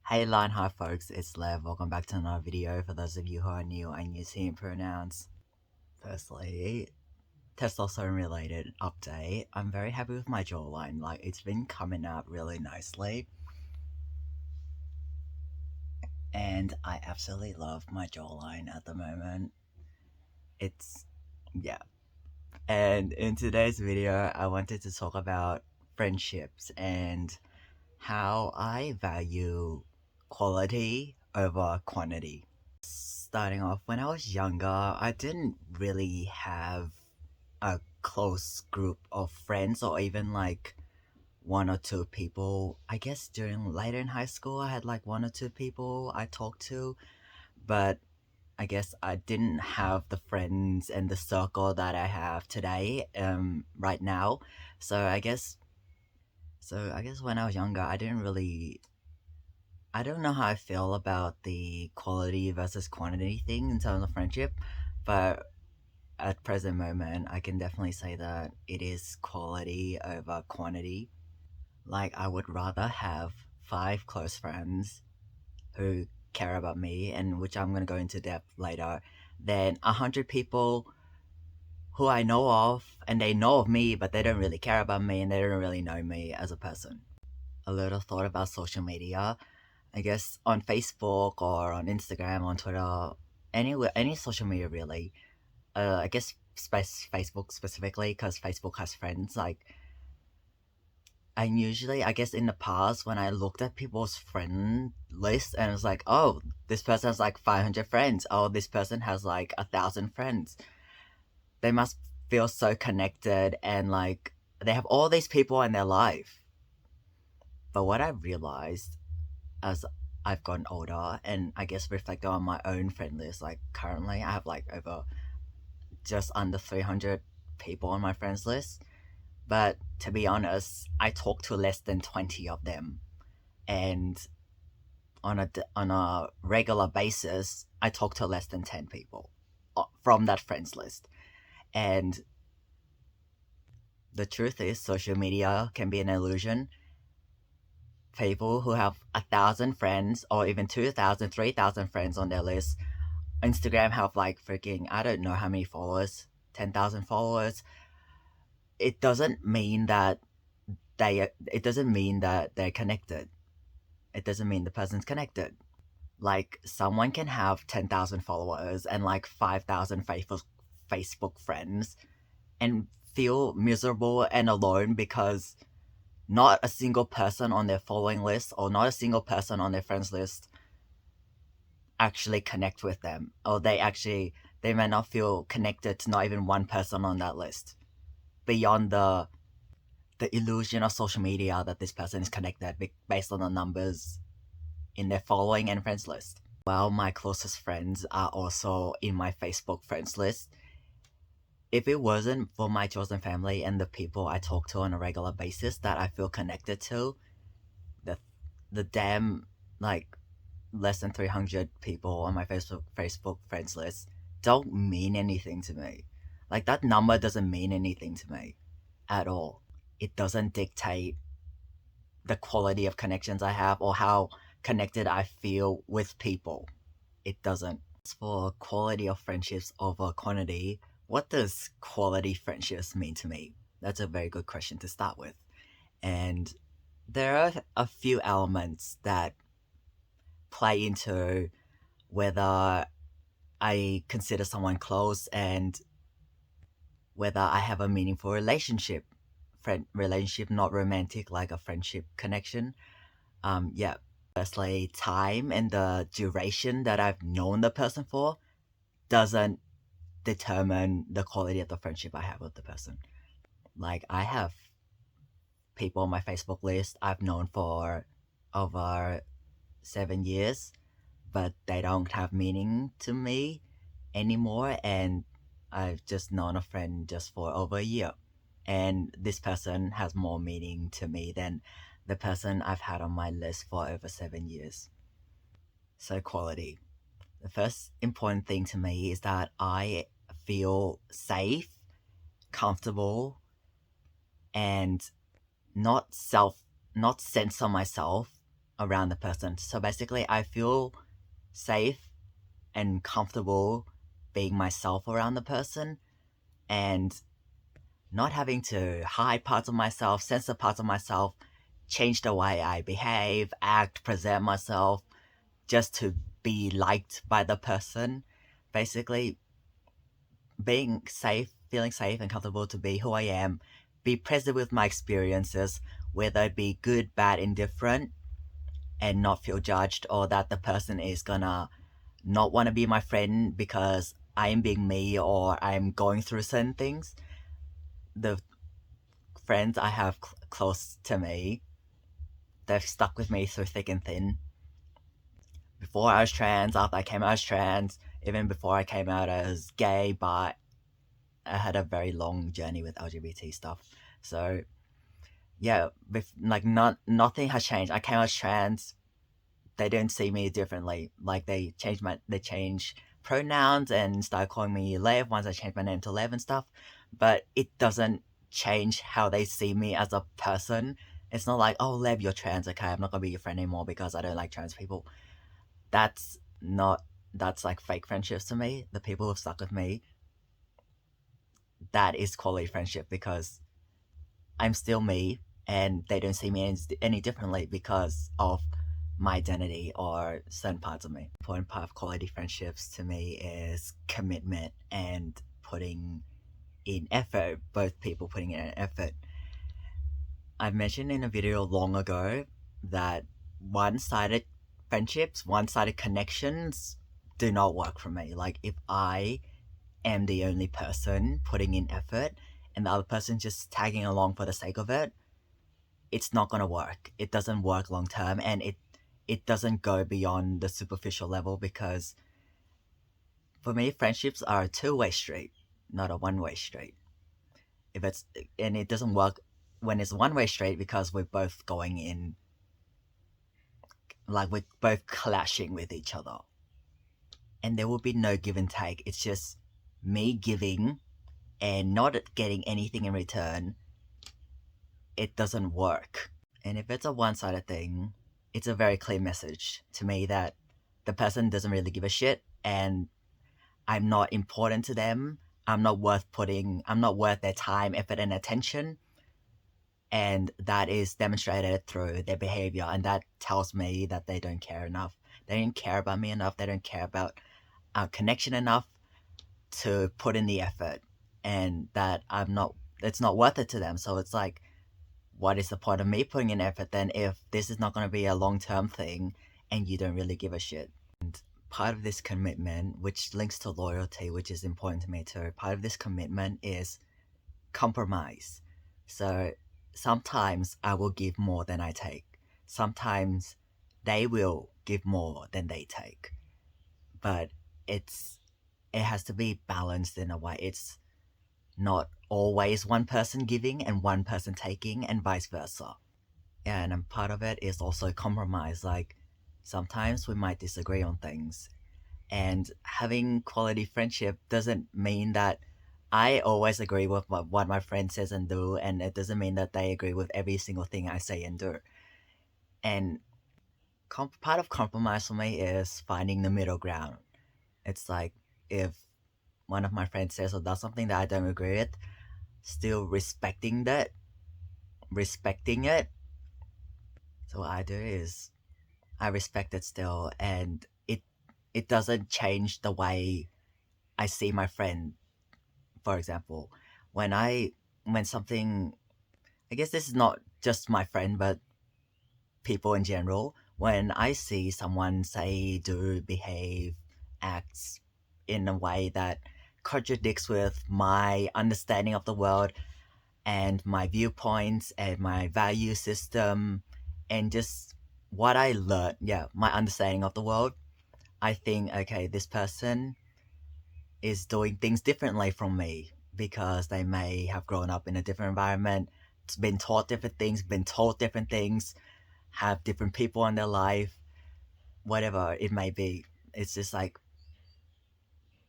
Hey Line, hi folks, it's Lev. Welcome back to another video. For those of you who are new and using pronouns. Firstly, testosterone related update. I'm very happy with my jawline. Like, it's been coming out really nicely. And I absolutely love my jawline at the moment. Yeah. And in today's video, I wanted to talk about friendships and how I value quality over quantity. Starting off, when I was younger, I didn't really have a close group of friends or even like one or two people. I guess during later in high school, I had like one or two people I talked to, but I guess I didn't have the friends and the circle that I have today, right now. So I guess when I was younger, I don't know how I feel about the quality versus quantity thing in terms of friendship, but at present moment, I can definitely say that it is quality over quantity. Like, I would rather have 5 close friends who care about me, and which I'm gonna go into depth later, than 100 people who I know of and they know of me, but they don't really care about me and they don't really know me as a person. A little thought about social media. I guess on Facebook or on Instagram, on Twitter, anywhere, any social media really. I guess Facebook specifically, because Facebook has friends. Like, and usually, I guess in the past, when I looked at people's friend list and it's like, oh, this person has like 500 friends. Oh, this person has like 1,000 friends. They must feel so connected and like they have all these people in their life. But what I realized as I've gotten older and I guess reflecting on my own friend list, like currently I have like over just under 300 people on my friends list. But to be honest, I talk to less than 20 of them. And on a regular basis, I talk to less than 10 people from that friends list. And the truth is, social media can be an illusion. People who have 1,000 friends or even 2,000, 3,000 friends on their list, Instagram have like freaking, I don't know how many followers, 10,000 followers. It doesn't mean that it doesn't mean that they're connected. It doesn't mean the person's connected. Like, someone can have 10,000 followers and like 5,000 Facebook friends and feel miserable and alone because not a single person on their following list or not a single person on their friends list actually connect with them, or they may not feel connected to not even one person on that list beyond the illusion of social media that this person is connected based on the numbers in their following and friends list. Well, my closest friends are also in my Facebook friends list. If it wasn't for my chosen family and the people I talk to on a regular basis that I feel connected to, the the damn like less than 300 people on my Facebook friends list don't mean anything to me. Like, that number doesn't mean anything to me at all. It doesn't dictate the quality of connections I have or how connected I feel with people. It doesn't. As for quality of friendships over quantity, what does quality friendships mean to me? That's a very good question to start with. And there are a few elements that play into whether I consider someone close and whether I have a meaningful relationship. Relationship, not romantic, like a friendship connection. Yeah. Firstly, time and the duration that I've known the person for doesn't determine the quality of the friendship I have with the person. Like, I have people on my Facebook list I've known for over 7 years, but they don't have meaning to me anymore, and I've just known a friend just for over a year. And this person has more meaning to me than the person I've had on my list for over 7 years. So, quality. The first important thing to me is that I feel safe, comfortable, and not censor myself around the person. So basically, I feel safe and comfortable being myself around the person and not having to hide parts of myself, censor parts of myself, change the way I behave, act, present myself just to be liked by the person. Basically, being safe, feeling safe and comfortable to be who I am, be present with my experiences, whether it be good, bad, indifferent, and not feel judged, or that the person is gonna not want to be my friend because I am being me or I'm going through certain things. The friends I have close to me, they've stuck with me through thick and thin. Before I was trans, after I came out as trans, even before I came out as gay, but I had a very long journey with LGBT stuff. So yeah, like nothing has changed. I came out as trans. They don't see me differently. Like they change pronouns and start calling me Lev once I changed my name to Lev and stuff. But it doesn't change how they see me as a person. It's not like, oh Lev, you're trans, okay, I'm not gonna be your friend anymore because I don't like trans people. That's not that's like fake friendships to me. The people who've stuck with me, that is quality friendship because I'm still me and they don't see me any differently because of my identity or certain parts of me. Important part of quality friendships to me is commitment and putting in effort, both people putting in an effort. I've mentioned in a video long ago that one-sided friendships, one-sided connections do not work for me. Like if I am the only person putting in effort and the other person just tagging along for the sake of it, it's not gonna work. It doesn't work long term, and it doesn't go beyond the superficial level because for me, friendships are a two-way street, not a one-way street. If it's and it doesn't work when it's one-way street because we're both going in like we're both clashing with each other, and there will be no give and take. It's just me giving and not getting anything in return. It doesn't work. And if it's a one-sided thing, it's a very clear message to me that the person doesn't really give a shit and I'm not important to them. I'm not worth their time, effort and attention. And that is demonstrated through their behavior, and that tells me that they don't care enough. They don't care about me enough. They don't care about our connection enough to put in the effort, and that it's not worth it to them. So it's like, what is the point of me putting in effort then if this is not going to be a long-term thing and you don't really give a shit? And part of this commitment, which links to loyalty, which is important to me too, part of this commitment is compromise. So sometimes I will give more than I take. Sometimes they will give more than they take. But it has to be balanced in a way. It's not always one person giving and one person taking and vice versa. Yeah, and part of it is also compromise. Like sometimes we might disagree on things, and having quality friendship doesn't mean that I always agree with what my friend says and do, and it doesn't mean that they agree with every single thing I say and do. And part of compromise for me is finding the middle ground. It's like if one of my friends says or does something that I don't agree with, still respecting it. So what I do is I respect it still, and it doesn't change the way I see my friend. For example, when I when something, I guess this is not just my friend, but people in general. When I see someone say, do, behave, acts in a way that contradicts with my understanding of the world and my viewpoints and my value system and just what I learned, yeah, my understanding of the world, I think, okay, this person is doing things differently from me because they may have grown up in a different environment, been taught different things, been told different things, have different people in their life, whatever it may be. It's just like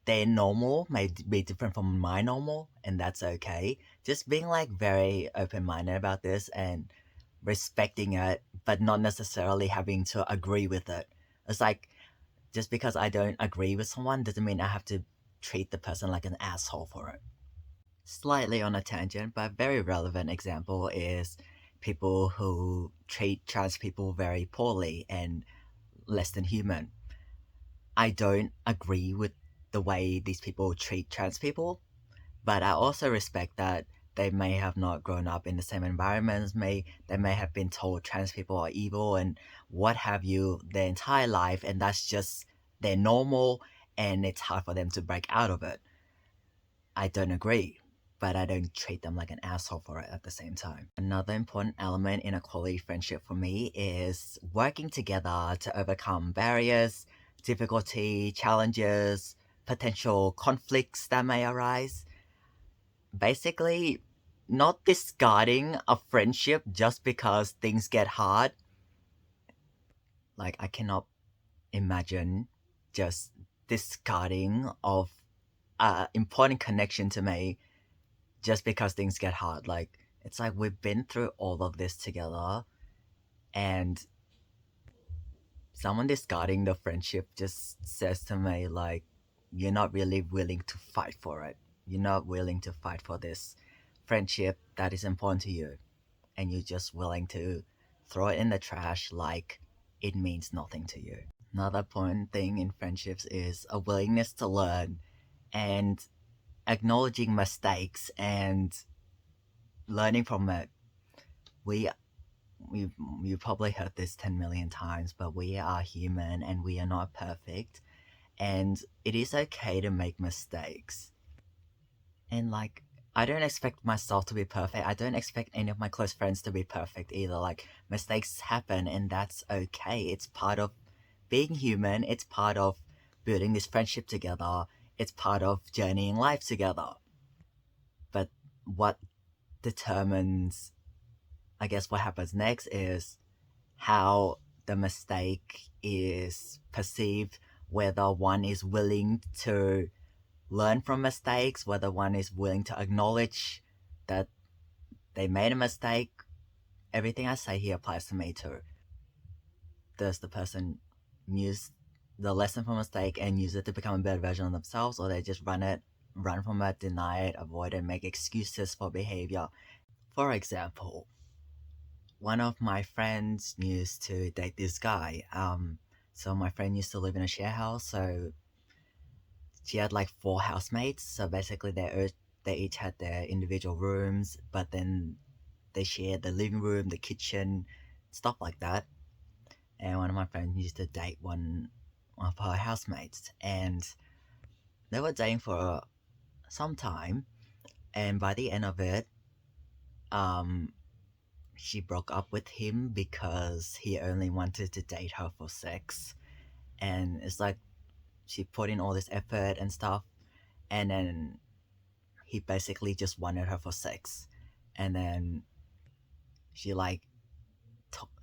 their normal may be different from my normal, and that's okay. Just being like very open minded about this and respecting it, but not necessarily having to agree with it. It's like just because I don't agree with someone doesn't mean I have to treat the person like an asshole for it. Slightly on a tangent, but a very relevant example is people who treat trans people very poorly and less than human. I don't agree with the way these people treat trans people, but I also respect that they may have not grown up in the same environments, they may have been told trans people are evil and what have you their entire life, and that's just their normal, and it's hard for them to break out of it. I don't agree, but I don't treat them like an asshole for it at the same time. Another important element in a quality friendship for me is working together to overcome barriers, difficulty, challenges, potential conflicts that may arise. Basically, not discarding a friendship just because things get hard. Like, I cannot imagine just discarding of important connection to me just because things get hard. Like, it's like we've been through all of this together, and someone discarding the friendship just says to me, like, you're not really willing to fight for it. You're not willing to fight for this friendship that is important to you. And you're just willing to throw it in the trash like it means nothing to you. Another important thing in friendships is a willingness to learn and acknowledging mistakes and learning from it. We we you probably heard this 10 million times, but we are human and we are not perfect, and it is okay to make mistakes. And like, I don't expect myself to be perfect. I don't expect any of my close friends to be perfect either. Like, mistakes happen and that's okay. It's part of being human. It's part of building this friendship together. It's part of journeying life together. But what determines, I guess, what happens next is how the mistake is perceived, whether one is willing to learn from mistakes, whether one is willing to acknowledge that they made a mistake. Everything I say here applies to me too. Does the person use the lesson from mistake and use it to become a better version of themselves, or they just run from it, deny it, avoid it, make excuses for behavior? For example, one of my friends used to date this guy. So my friend used to live in a share house, so she had like four housemates. So basically, they each had their individual rooms, but then they shared the living room, the kitchen, stuff like that. And one of my friends used to date one of her housemates, and they were dating for some time. And by the end of it, um, she broke up with him because he only wanted to date her for sex. And it's like she put in all this effort and stuff, and then he basically just wanted her for sex. And then she like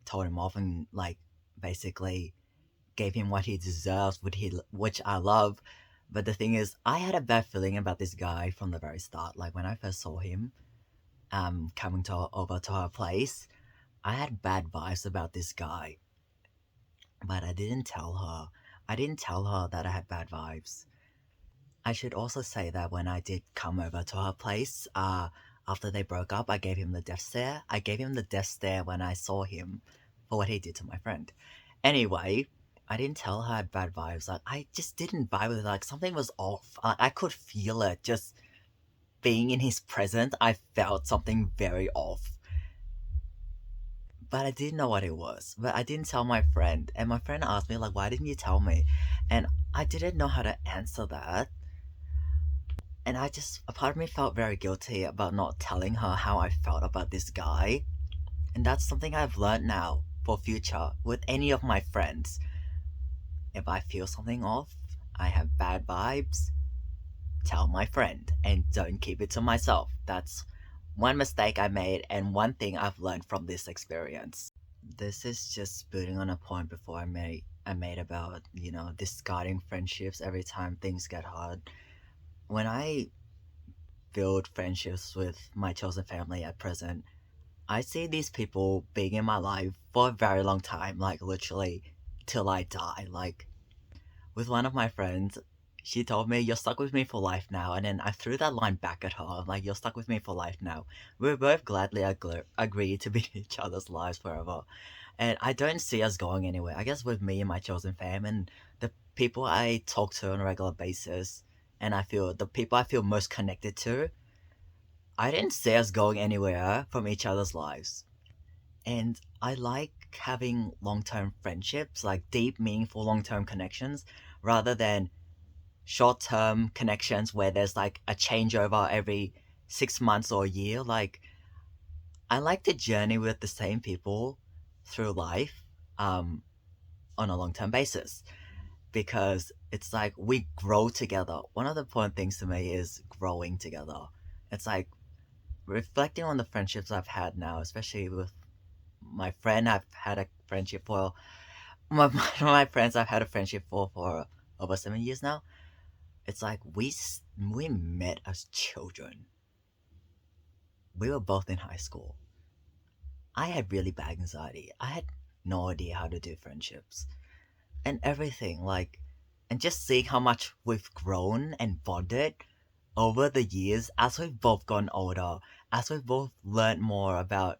told him off and like basically gave him what he deserves, which I love. But the thing is, I had a bad feeling about this guy from the very start. Like when I first saw him, coming over to her place, I had bad vibes about this guy. But I didn't tell her. I didn't tell her that I had bad vibes. I should also say that when I did come over to her place, after they broke up, I gave him the death stare. I gave him the death stare when I saw him for what he did to my friend. Anyway, I didn't tell her I had bad vibes. Like, I just didn't vibe with it. Like, something was off. I could feel it. Just being in his presence, I felt something very off. But I didn't know what it was. But I didn't tell my friend. And my friend asked me, like, why didn't you tell me? And I didn't know how to answer that. And a part of me felt very guilty about not telling her how I felt about this guy. And that's something I've learned now for future with any of my friends. If I feel something off, I have bad vibes, tell my friend and don't keep it to myself. That's one mistake I made and one thing I've learned from this experience. This is just building on a point before I made about, discarding friendships every time things get hard. When I build friendships with my chosen family at present, I see these people being in my life for a very long time, like literally till I die. Like with one of my friends, she told me, "You're stuck with me for life now." And then I threw that line back at her. I'm like, "You're stuck with me for life now." We both gladly agree to be in each other's lives forever. And I don't see us going anywhere. I guess with me and my chosen fam and the people I talk to on a regular basis, and I feel the people I feel most connected to, I didn't see us going anywhere from each other's lives. And I like having long term friendships, like deep, meaningful long term connections, rather than short term connections where there's like a changeover every 6 months or a year. Like, I like to journey with the same people through life um, on a long term basis because it's like we grow together. One of the important things to me is growing together. It's like reflecting on the friendships I've had now, especially with my friend I've had a friendship for my friends I've had a friendship for over 7 years now. It's like we met as children. We were both in high school. I had really bad anxiety. I had no idea how to do friendships and everything. Like, and just seeing how much we've grown and bonded over the years as we've both gotten older, as we've both learned more about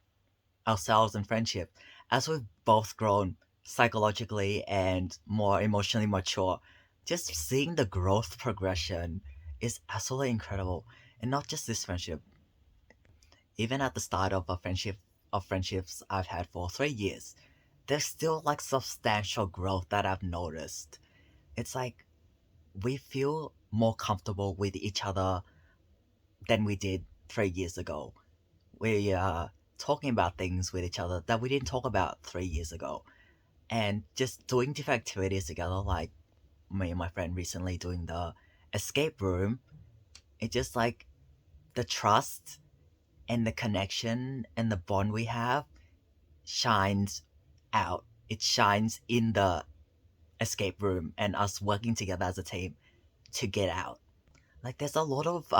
ourselves and friendship, as we've both grown psychologically and more emotionally mature, just seeing the growth progression is absolutely incredible. And not just this friendship, even at the start of a friendship of friendships I've had for 3 years, there's still like substantial growth that I've noticed. It's like we feel more comfortable with each other than we did 3 years ago. We are talking about things with each other that we didn't talk about 3 years ago. And just doing different activities together, like me and my friend recently doing the escape room, it just like the trust and the connection and the bond we have shines out. It shines in the escape room and us working together as a team to get out. Like there's a lot of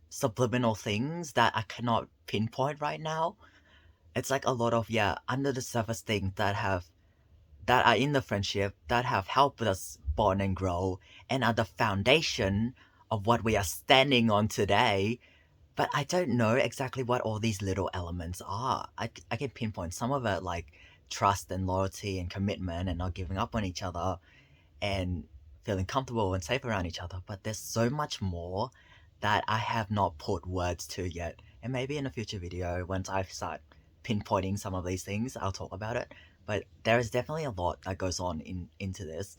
subliminal things that I cannot pinpoint right now. It's like a lot of under the surface things that are in the friendship that have helped us bond and grow and are the foundation of what we are standing on today. But I don't know exactly what all these little elements are. I can pinpoint some of it, like trust and loyalty and commitment and not giving up on each other and feeling comfortable and safe around each other. But there's so much more that I have not put words to yet. And maybe in a future video, once I start pinpointing some of these things, I'll talk about it. But there is definitely a lot that goes on into this,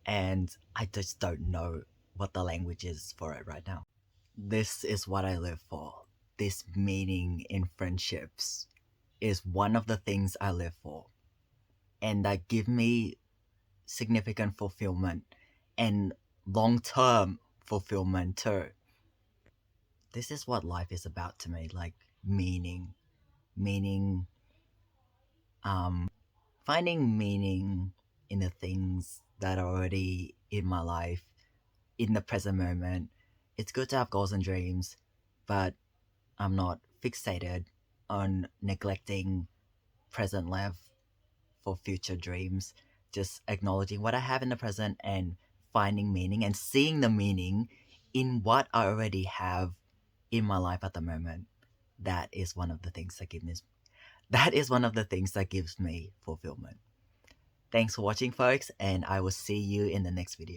and I just don't know what the language is for it right now. This is what I live for. This meaning in friendships is one of the things I live for, and that give me significant fulfillment and long-term fulfillment too. This is what life is about to me, like meaning, finding meaning in the things that are already in my life, in the present moment. It's good to have goals and dreams, but I'm not fixated on neglecting present life for future dreams. Just acknowledging what I have in the present and finding meaning and seeing the meaning in what I already have in my life at the moment. That is one of the things that gives me fulfillment. Thanks for watching, folks, and I will see you in the next video.